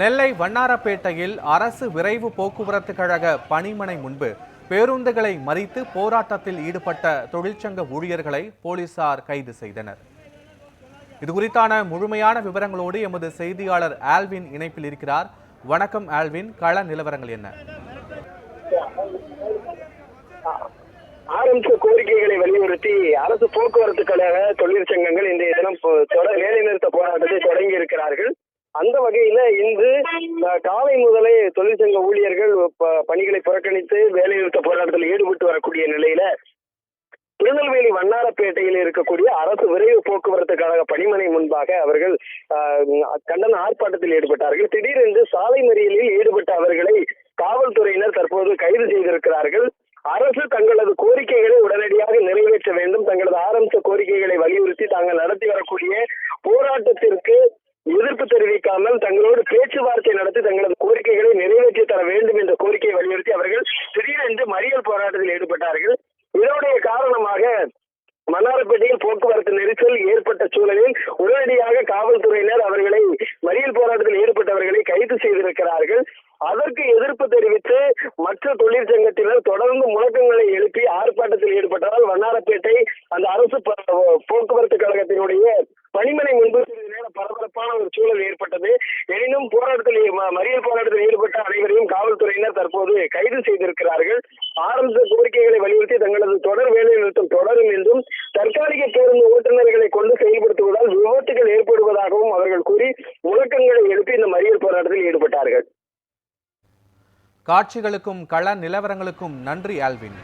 நெல்லை வண்ணாரப்பேட்டையில் அரசு விரைவு போக்குவரத்து கழக பணிமனை முன்பு பேருந்துகளை மறித்து போராட்டத்தில் ஈடுபட்ட தொழிற்சங்க ஊழியர்களை போலீசார் கைது செய்தனர். இதுகுறித்தான முழுமையான விவரங்களோடு எமது செய்தியாளர் ஆல்வின் இணைப்பில் இருக்கிறார். வணக்கம் ஆல்வின், கள நிலவரங்கள் என்ன? ஆரம்ப கோரிக்கைகளை வலியுறுத்தி அரசு போக்குவரத்து கழக தொழிற்சங்கங்கள் இன்றைய தினம் வேலைநிறுத்த போராட்டத்தை தொடங்கி இருக்கிறார்கள். அந்த வகையில இன்று காலை முதலே தொழிற்சங்க ஊழியர்கள் பணிகளை புறக்கணித்து வேலைநிறுத்த போராட்டத்தில் ஈடுபட்டு வரக்கூடிய நிலையில திருநெல்வேலி வண்ணாரப்பேட்டையில் இருக்கக்கூடிய அரசு விரைவு போக்குவரத்து கழக பணிமனை முன்பாக அவர்கள் கண்டன ஆர்ப்பாட்டத்தில் ஈடுபட்டார்கள். திடீரென்று சாலை மறியலில் ஈடுபட்ட அவர்களை காவல்துறையினர் தற்போது கைது செய்திருக்கிறார்கள். அரசு தங்களது கோரிக்கைகளை உடனடியாக நிறைவேற்ற வேண்டும், தங்களது ஆரம்ப கோரிக்கைகளை வலியுறுத்தி தாங்கள் நடத்தி வரக்கூடிய போராட்டத்திற்கு எதிர்ப்பு தெரிவிக்காமல் தங்களோடு பேச்சுவார்த்தை நடத்தி தங்களது கோரிக்கைகளை நிறைவேற்றி தர வேண்டும் என்ற கோரிக்கையை வலியுறுத்தி அவர்கள் திடீரென்று மறியல் போராட்டத்தில் ஈடுபட்டார்கள். இதனுடைய காரணமாக மன்னார்பேட்டையில் போக்குவரத்து நெரிசல் ஏற்பட்ட சூழலில் உடனடியாக காவல்துறையினர் அவர்களை மறியல் போராட்டத்தில் ஈடுபட்டவர்களை கைது செய்திருக்கிறார்கள். அதற்கு எதிர்ப்பு தெரிவித்து மற்ற தொழிற்சங்கத்தினர் தொடர்ந்து முழக்கங்களை எழுப்பி ஆர்ப்பாட்டத்தில் ஈடுபட்டதால் வண்ணாரப்பேட்டை அந்த அரசு போக்குவரத்து கழகத்தினுடைய பணிமனை முன்பு சிறிது நேரம் பரபரப்பான ஒரு சூழல் ஏற்பட்டது. எனினும் மறியல் போராட்டத்தில் ஈடுபட்ட அனைவரையும் காவல்துறையினர் தற்போது கைது செய்திருக்கிறார்கள். ஆரம்ப கோரிக்கைகளை வலியுறுத்தி தங்களது தொடர் வேலை நிறுத்தம் தொடரும் என்றும் தற்காலிக பேருந்து ஓட்டுநர்களை கொண்டு செயல்படுத்துவதால் விபத்துகள் ஏற்படுவதாகவும் அவர்கள் கூறி முழக்கங்களை எழுப்பி இந்த மறியல் போராட்டத்தில் ஈடுபட்டார்கள். காட்சிகளுக்கும் கள நிலவரங்களுக்கும் நன்றி ஆல்வின்.